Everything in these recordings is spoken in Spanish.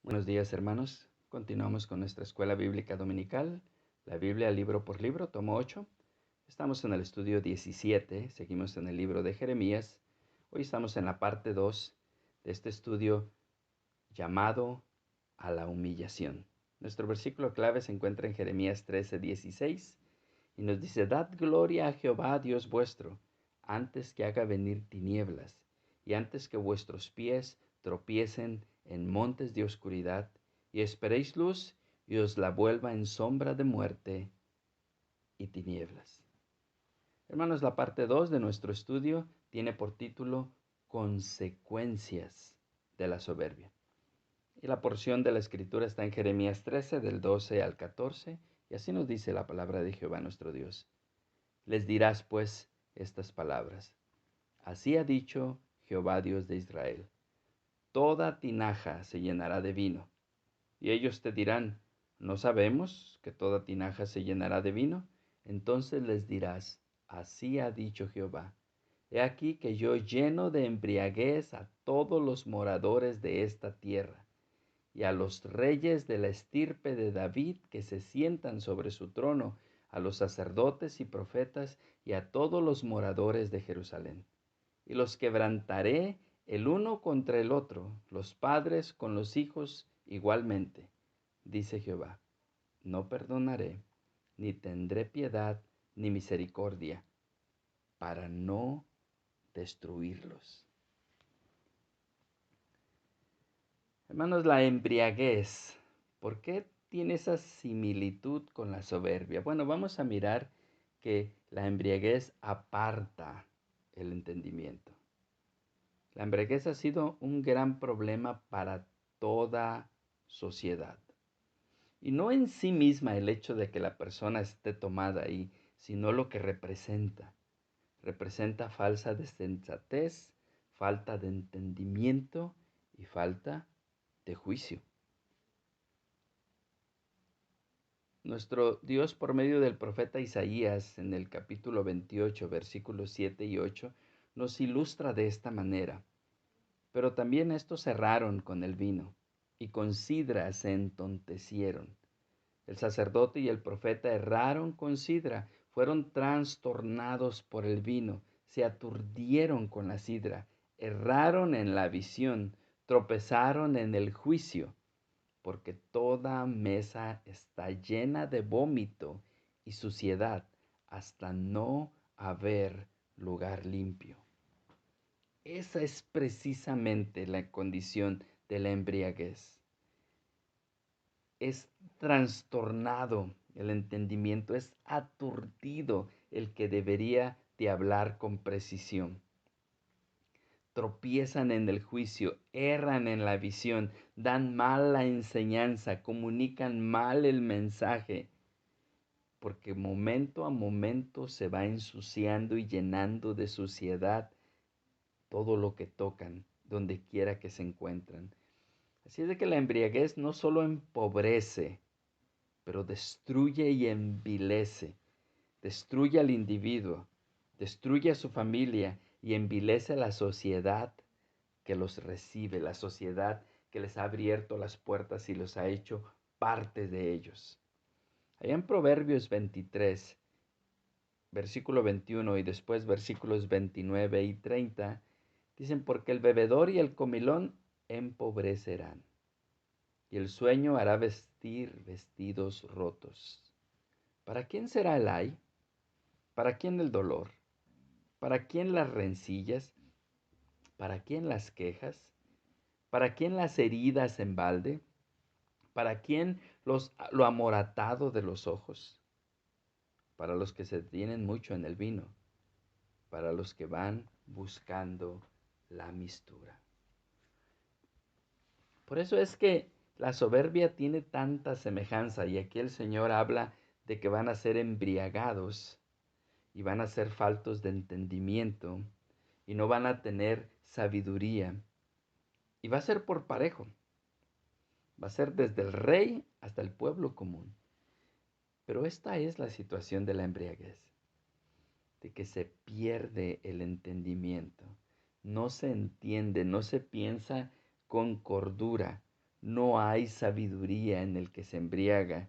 Buenos días, hermanos. Continuamos con nuestra escuela bíblica dominical, la Biblia libro por libro, tomo 8. Estamos en el estudio 17, seguimos en el libro de Jeremías. Hoy estamos en la parte 2 de este estudio llamado a la humillación. Nuestro versículo clave se encuentra en Jeremías 13:16 y nos dice: Dad gloria a Jehová, Dios vuestro, antes que haga venir tinieblas y antes que vuestros pies tropiecen en montes de oscuridad, y esperéis luz y os la vuelva en sombra de muerte y tinieblas. Hermanos, la parte 2 de nuestro estudio tiene por título Consecuencias de la soberbia. Y la porción de la escritura está en Jeremías 13, del 12 al 14, y así nos dice la palabra de Jehová nuestro Dios. Les dirás pues estas palabras: Así ha dicho Jehová Dios de Israel: Toda tinaja se llenará de vino. Y ellos te dirán: ¿no sabemos que toda tinaja se llenará de vino? Entonces les dirás: Así ha dicho Jehová: He aquí que yo lleno de embriaguez a todos los moradores de esta tierra, y a los reyes de la estirpe de David que se sientan sobre su trono, a los sacerdotes y profetas, y a todos los moradores de Jerusalén. Y los quebrantaré el uno contra el otro, los padres con los hijos igualmente, dice Jehová. No perdonaré, ni tendré piedad ni misericordia, para no destruirlos. Hermanos, la embriaguez, ¿por qué tiene esa similitud con la soberbia? Bueno, vamos a mirar que la embriaguez aparta el entendimiento. La embriaguez ha sido un gran problema para toda sociedad. Y no en sí misma el hecho de que la persona esté tomada ahí, sino lo que representa. Representa falsa desensatez, falta de entendimiento y falta de juicio. Nuestro Dios, por medio del profeta Isaías, en el capítulo 28, versículos 7 y 8, nos ilustra de esta manera. Pero también estos erraron con el vino, y con sidra se entontecieron. El sacerdote y el profeta erraron con sidra, fueron trastornados por el vino, se aturdieron con la sidra, erraron en la visión, tropezaron en el juicio, porque toda mesa está llena de vómito y suciedad, hasta no haber lugar limpio. Esa es precisamente la condición de la embriaguez. Es trastornado el entendimiento, es aturdido el que debería de hablar con precisión. Tropiezan en el juicio, erran en la visión, dan mal la enseñanza, comunican mal el mensaje, porque momento a momento se va ensuciando y llenando de suciedad todo lo que tocan, donde quiera que se encuentran. Así es de que la embriaguez no solo empobrece, pero destruye y envilece. Destruye al individuo, destruye a su familia y envilece a la sociedad que los recibe, la sociedad que les ha abierto las puertas y los ha hecho parte de ellos. Allá en Proverbios 23, versículo 21 y después versículos 29 y 30, dicen: porque el bebedor y el comilón empobrecerán, y el sueño hará vestir vestidos rotos. ¿Para quién será el ay? ¿Para quién el dolor? ¿Para quién las rencillas? ¿Para quién las quejas? ¿Para quién las heridas en balde? ¿Para quién lo amoratado de los ojos? Para los que se detienen mucho en el vino, para los que van buscando la mistura. Por eso es que la soberbia tiene tanta semejanza, y aquí el Señor habla de que van a ser embriagados y van a ser faltos de entendimiento y no van a tener sabiduría. Y va a ser por parejo. Va a ser desde el rey hasta el pueblo común. Pero esta es la situación de la embriaguez, de que se pierde el entendimiento. No se entiende, no se piensa con cordura, No hay sabiduría en el que se embriaga,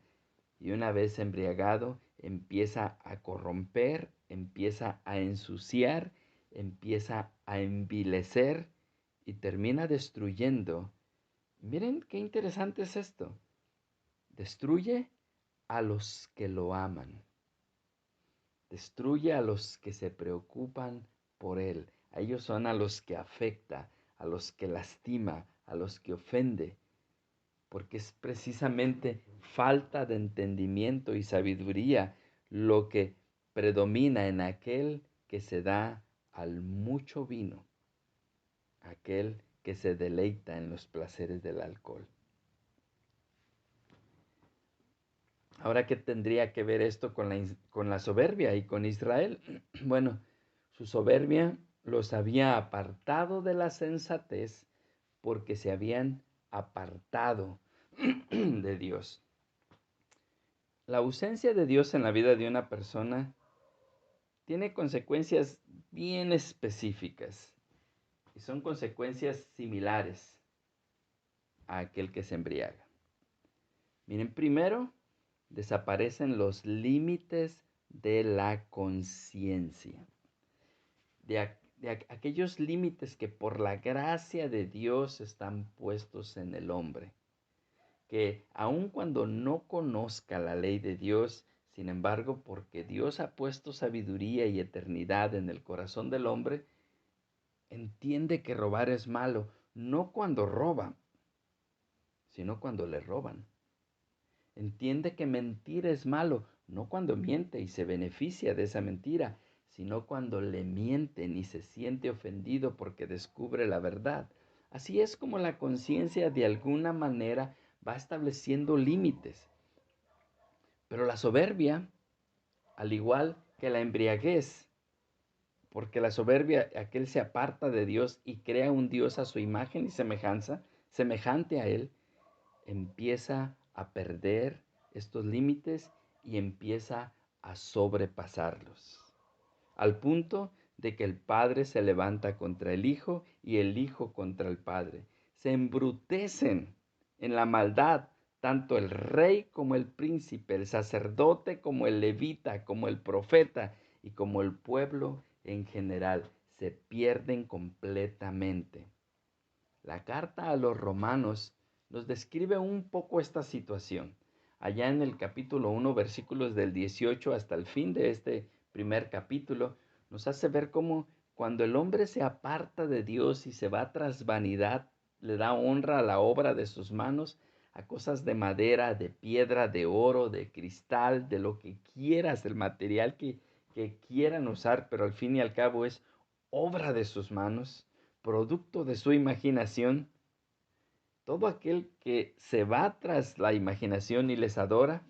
y una vez embriagado empieza a corromper, empieza a ensuciar, empieza a envilecer y termina destruyendo. Miren qué interesante es esto. Destruye a los que lo aman. Destruye a los que se preocupan por él. A ellos son a los que afecta, a los que lastima, a los que ofende. Porque es precisamente falta de entendimiento y sabiduría lo que predomina en aquel que se da al mucho vino, aquel que se deleita en los placeres del alcohol. Ahora, ¿qué tendría que ver esto con la soberbia y con Israel? Bueno, su soberbia los había apartado de la sensatez porque se habían apartado de Dios. La ausencia de Dios en la vida de una persona tiene consecuencias bien específicas y son consecuencias similares a aquel que se embriaga. Miren, primero, desaparecen los límites de la conciencia, aquellos límites que por la gracia de Dios están puestos en el hombre, que aun cuando no conozca la ley de Dios, sin embargo, porque Dios ha puesto sabiduría y eternidad en el corazón del hombre, entiende que robar es malo, no cuando roba, sino cuando le roban. Entiende que mentir es malo, no cuando miente y se beneficia de esa mentira, sino cuando le mienten y se siente ofendido porque descubre la verdad. Así es como la conciencia de alguna manera va estableciendo límites. Pero la soberbia, al igual que la embriaguez, porque la soberbia, aquel se aparta de Dios y crea un Dios a su imagen y semejanza, semejante a él, empieza a perder estos límites y empieza a sobrepasarlos, al punto de que el padre se levanta contra el hijo y el hijo contra el padre. Se embrutecen en la maldad tanto el rey como el príncipe, el sacerdote como el levita, como el profeta y como el pueblo en general. Se pierden completamente. La carta a los romanos nos describe un poco esta situación. Allá en el capítulo 1, versículos del 18 hasta el fin de este primer capítulo, nos hace ver cómo cuando el hombre se aparta de Dios y se va tras vanidad, le da honra a la obra de sus manos, a cosas de madera, de piedra, de oro, de cristal, de lo que quieras, del material que quieran usar, pero al fin y al cabo es obra de sus manos, producto de su imaginación. Todo aquel que se va tras la imaginación y les adora,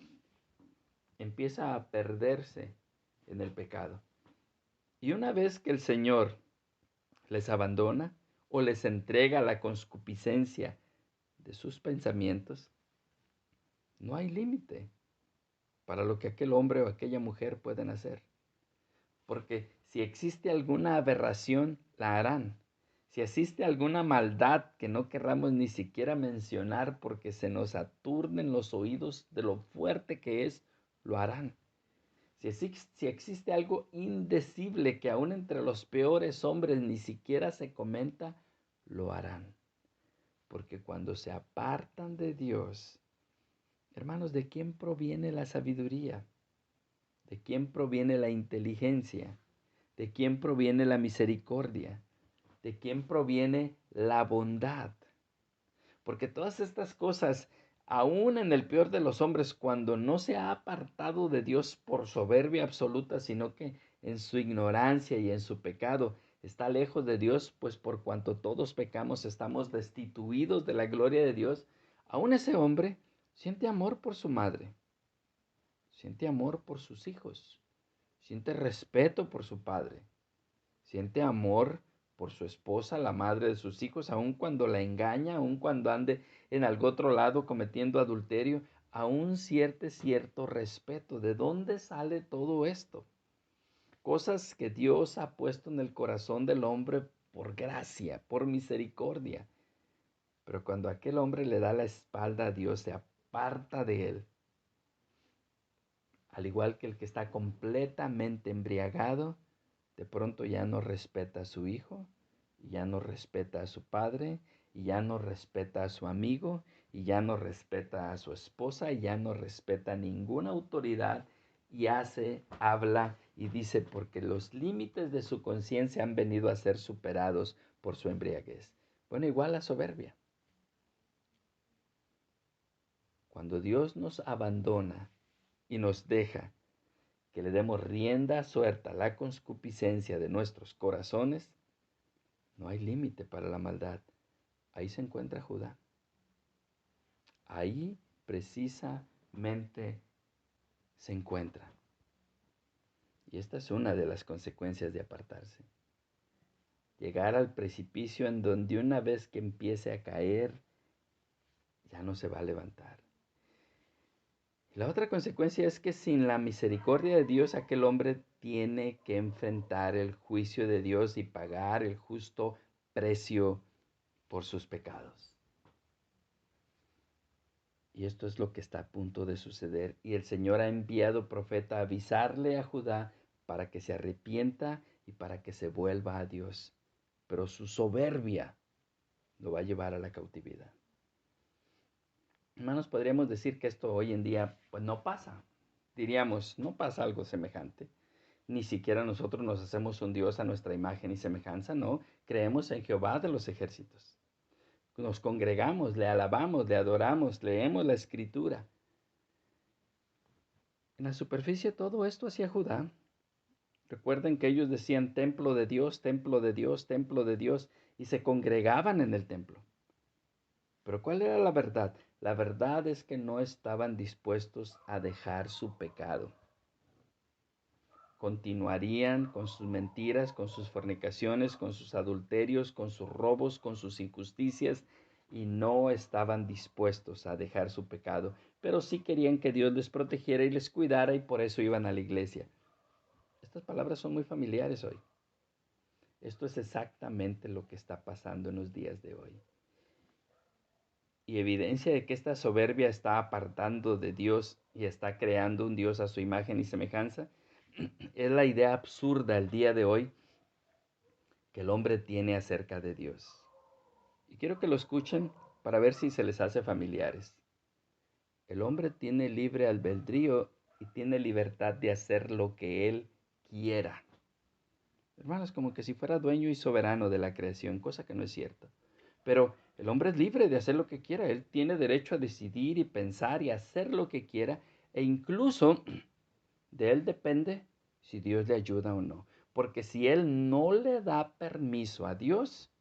empieza a perderse en el pecado. Y una vez que el Señor les abandona o les entrega la concupiscencia de sus pensamientos, no hay límite para lo que aquel hombre o aquella mujer pueden hacer. Porque si existe alguna aberración, la harán. Si existe alguna maldad que no querramos ni siquiera mencionar porque se nos aturden los oídos de lo fuerte que es, lo harán. Si existe algo indecible que aún entre los peores hombres ni siquiera se comenta, lo harán. Porque cuando se apartan de Dios, hermanos, ¿de quién proviene la sabiduría? ¿De quién proviene la inteligencia? ¿De quién proviene la misericordia? ¿De quién proviene la bondad? Porque todas estas cosas, aún en el peor de los hombres, cuando no se ha apartado de Dios por soberbia absoluta, sino que en su ignorancia y en su pecado está lejos de Dios, pues por cuanto todos pecamos estamos destituidos de la gloria de Dios, aún ese hombre siente amor por su madre, siente amor por sus hijos, siente respeto por su padre, siente amor por su esposa, la madre de sus hijos, aun cuando la engaña, aun cuando ande en algún otro lado cometiendo adulterio, aún siente cierto respeto. ¿De dónde sale todo esto? Cosas que Dios ha puesto en el corazón del hombre por gracia, por misericordia. Pero cuando aquel hombre le da la espalda a Dios, se aparta de él, al igual que el que está completamente embriagado, de pronto ya no respeta a su hijo, y ya no respeta a su padre, y ya no respeta a su amigo, y ya no respeta a su esposa, y ya no respeta a ninguna autoridad, y habla y dice, porque los límites de su conciencia han venido a ser superados por su embriaguez. Bueno, igual la soberbia. Cuando Dios nos abandona y nos deja que le demos rienda suelta a la concupiscencia de nuestros corazones, no hay límite para la maldad. Ahí se encuentra Judá. Ahí precisamente se encuentra. Y esta es una de las consecuencias de apartarse. Llegar al precipicio en donde una vez que empiece a caer, ya no se va a levantar. La otra consecuencia es que sin la misericordia de Dios, aquel hombre tiene que enfrentar el juicio de Dios y pagar el justo precio por sus pecados. Y esto es lo que está a punto de suceder. Y el Señor ha enviado profeta a avisarle a Judá para que se arrepienta y para que se vuelva a Dios. Pero su soberbia lo va a llevar a la cautividad. Hermanos, podríamos decir que esto hoy en día pues no pasa. Diríamos, no pasa algo semejante. Ni siquiera nosotros nos hacemos un Dios a nuestra imagen y semejanza, no. Creemos en Jehová de los ejércitos. Nos congregamos, le alabamos, le adoramos, leemos la Escritura. En la superficie todo esto hacía Judá. Recuerden que ellos decían templo de Dios, templo de Dios, templo de Dios, y se congregaban en el templo. Pero ¿cuál era la verdad? La verdad es que no estaban dispuestos a dejar su pecado. Continuarían con sus mentiras, con sus fornicaciones, con sus adulterios, con sus robos, con sus injusticias, y no estaban dispuestos a dejar su pecado, pero sí querían que Dios les protegiera y les cuidara, y por eso iban a la iglesia. Estas palabras son muy familiares hoy. Esto es exactamente lo que está pasando en los días de hoy. Y evidencia de que esta soberbia está apartando de Dios y está creando un Dios a su imagen y semejanza, es la idea absurda el día de hoy que el hombre tiene acerca de Dios. Y quiero que lo escuchen para ver si se les hace familiares. El hombre tiene libre albedrío y tiene libertad de hacer lo que él quiera. Hermanos, como que si fuera dueño y soberano de la creación, cosa que no es cierto. Pero el hombre es libre de hacer lo que quiera. Él tiene derecho a decidir y pensar y hacer lo que quiera. E incluso de él depende si Dios le ayuda o no. Porque si él no le da permiso a Dios,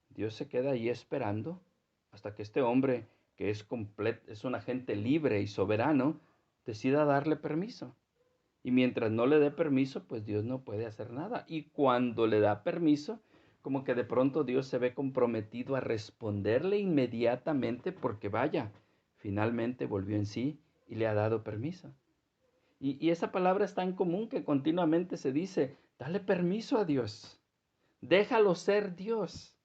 Dios se queda ahí esperando hasta que este hombre, que es un agente libre y soberano, decida darle permiso. Y mientras no le dé permiso, pues Dios no puede hacer nada. Y cuando le da permiso, como que de pronto Dios se ve comprometido a responderle inmediatamente porque vaya, finalmente volvió en sí y le ha dado permiso. Y esa palabra es tan común que continuamente se dice, dale permiso a Dios, déjalo ser Dios,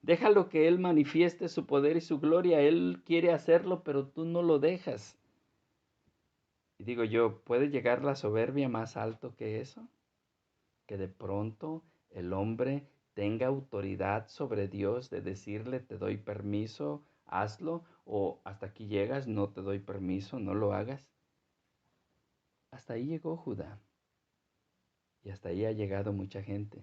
déjalo que Él manifieste su poder y su gloria. Él quiere hacerlo, pero tú no lo dejas. Y digo yo, ¿puede llegar la soberbia más alto que eso? Que de pronto el hombre tenga autoridad sobre Dios de decirle, te doy permiso, hazlo, o hasta aquí llegas, no te doy permiso, no lo hagas. Hasta ahí llegó Judá. Y hasta ahí ha llegado mucha gente.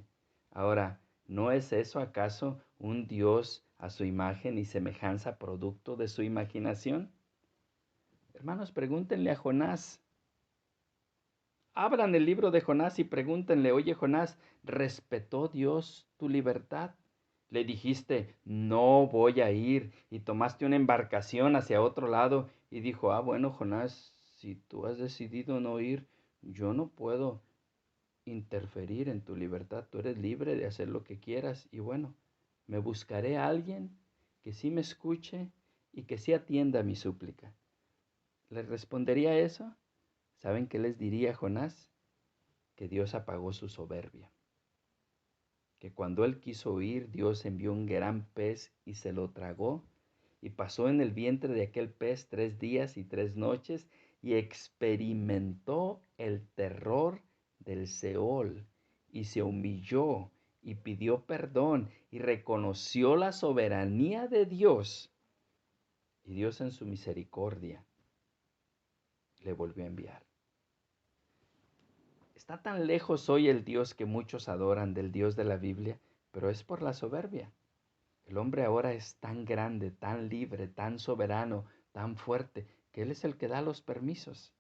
Ahora, ¿no es eso acaso un Dios a su imagen y semejanza producto de su imaginación? Hermanos, pregúntenle a Jonás. Abran el libro de Jonás y pregúntenle, oye Jonás, ¿respetó Dios tu libertad? Le dijiste, no voy a ir, y tomaste una embarcación hacia otro lado y dijo, bueno Jonás, si tú has decidido no ir, yo no puedo interferir en tu libertad, tú eres libre de hacer lo que quieras y bueno, me buscaré a alguien que sí me escuche y que sí atienda mi súplica. ¿Les respondería eso? ¿Saben qué les diría Jonás? Que Dios apagó su soberbia, que cuando él quiso huir, Dios envió un gran pez y se lo tragó y pasó en el vientre de aquel pez 3 días y 3 noches y experimentó el terror del Seol y se humilló y pidió perdón y reconoció la soberanía de Dios. Y Dios en su misericordia le volvió a enviar. Está tan lejos hoy el Dios que muchos adoran del Dios de la Biblia, pero es por la soberbia. El hombre ahora es tan grande, tan libre, tan soberano, tan fuerte, que Él es el que da los permisos.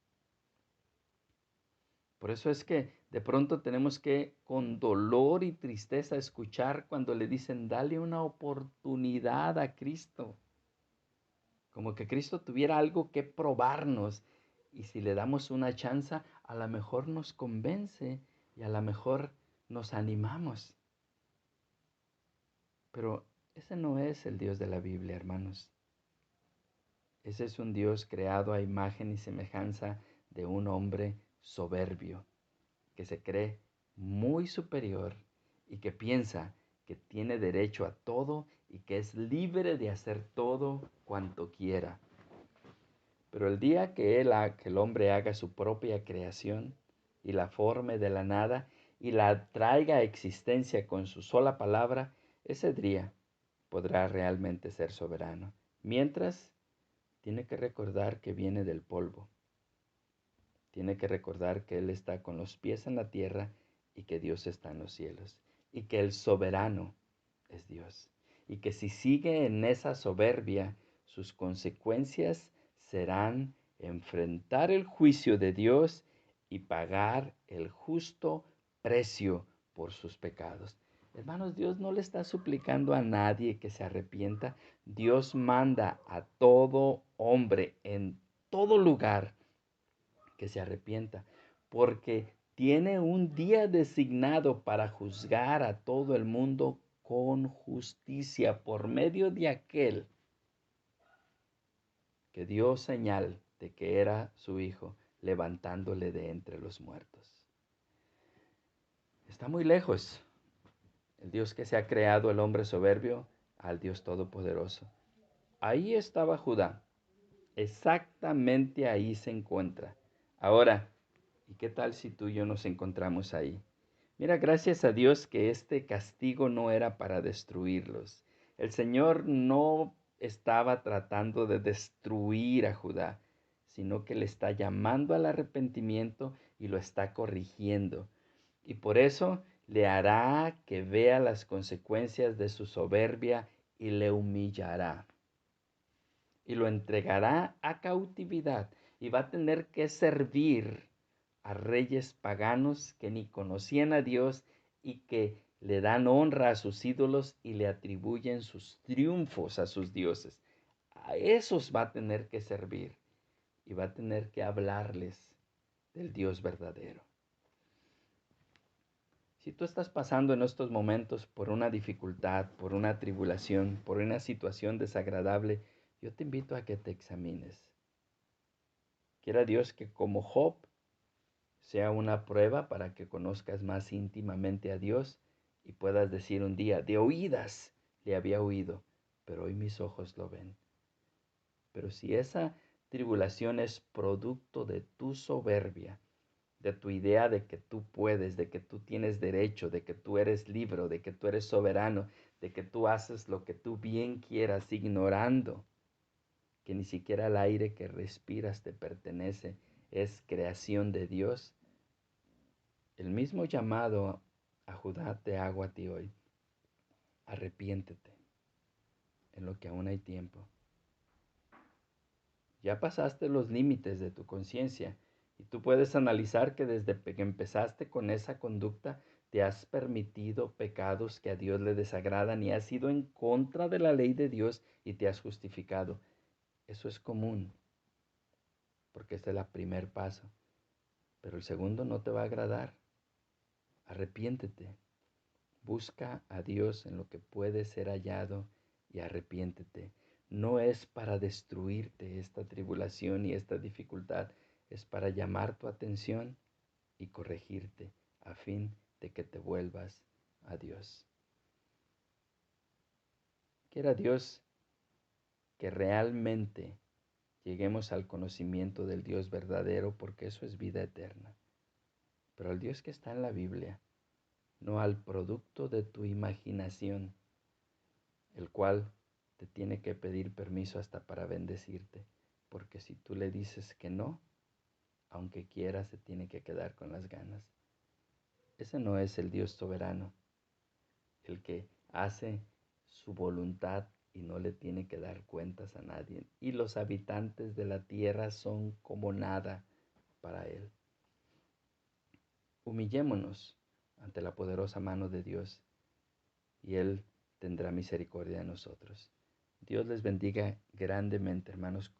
Por eso es que de pronto tenemos que, con dolor y tristeza, escuchar cuando le dicen, dale una oportunidad a Cristo. Como que Cristo tuviera algo que probarnos. Y si le damos una chance, a lo mejor nos convence y a lo mejor nos animamos. Pero ese no es el Dios de la Biblia, hermanos. Ese es un Dios creado a imagen y semejanza de un hombre soberbio, que se cree muy superior y que piensa que tiene derecho a todo y que es libre de hacer todo cuanto quiera. Pero el día que el hombre haga su propia creación y la forme de la nada y la traiga a existencia con su sola palabra, ese día podrá realmente ser soberano. Mientras, tiene que recordar que viene del polvo. Tiene que recordar que Él está con los pies en la tierra y que Dios está en los cielos. Y que el soberano es Dios. Y que si sigue en esa soberbia, sus consecuencias serán enfrentar el juicio de Dios y pagar el justo precio por sus pecados. Hermanos, Dios no le está suplicando a nadie que se arrepienta. Dios manda a todo hombre en todo lugar que se arrepienta, porque tiene un día designado para juzgar a todo el mundo con justicia por medio de aquel que dio señal de que era su Hijo, levantándole de entre los muertos. Está muy lejos el Dios que se ha creado el hombre soberbio al Dios todopoderoso. Ahí estaba Judá, exactamente ahí se encuentra. Ahora, ¿y qué tal si tú y yo nos encontramos ahí? Mira, gracias a Dios que este castigo no era para destruirlos. El Señor no estaba tratando de destruir a Judá, sino que le está llamando al arrepentimiento y lo está corrigiendo. Y por eso le hará que vea las consecuencias de su soberbia y le humillará. Y lo entregará a cautividad y va a tener que servir a reyes paganos que ni conocían a Dios y que le dan honra a sus ídolos y le atribuyen sus triunfos a sus dioses. A esos va a tener que servir y va a tener que hablarles del Dios verdadero. Si tú estás pasando en estos momentos por una dificultad, por una tribulación, por una situación desagradable, yo te invito a que te examines. Quiera Dios que como Job sea una prueba para que conozcas más íntimamente a Dios y puedas decir un día, de oídas le había oído, pero hoy mis ojos lo ven. Pero si esa tribulación es producto de tu soberbia, de tu idea de que tú puedes, de que tú tienes derecho, de que tú eres libre, de que tú eres soberano, de que tú haces lo que tú bien quieras, ignorando que ni siquiera el aire que respiras te pertenece, es creación de Dios. El mismo llamado a Judá te hago a ti hoy. Arrepiéntete en lo que aún hay tiempo. Ya pasaste los límites de tu conciencia y tú puedes analizar que desde que empezaste con esa conducta te has permitido pecados que a Dios le desagradan y has ido en contra de la ley de Dios y te has justificado. Eso es común, porque este es el primer paso, pero el segundo no te va a agradar. Arrepiéntete. Busca a Dios en lo que puede ser hallado y arrepiéntete. No es para destruirte esta tribulación y esta dificultad, es para llamar tu atención y corregirte a fin de que te vuelvas a Dios. Quiera Dios que realmente lleguemos al conocimiento del Dios verdadero, porque eso es vida eterna. Pero al Dios que está en la Biblia, no al producto de tu imaginación, el cual te tiene que pedir permiso hasta para bendecirte, porque si tú le dices que no, aunque quiera, se tiene que quedar con las ganas. Ese no es el Dios soberano, el que hace su voluntad y no le tiene que dar cuentas a nadie. Y los habitantes de la tierra son como nada para Él. Humillémonos ante la poderosa mano de Dios y Él tendrá misericordia de nosotros. Dios les bendiga grandemente, hermanos.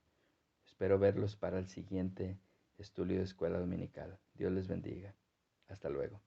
Espero verlos para el siguiente estudio de escuela dominical. Dios les bendiga. Hasta luego.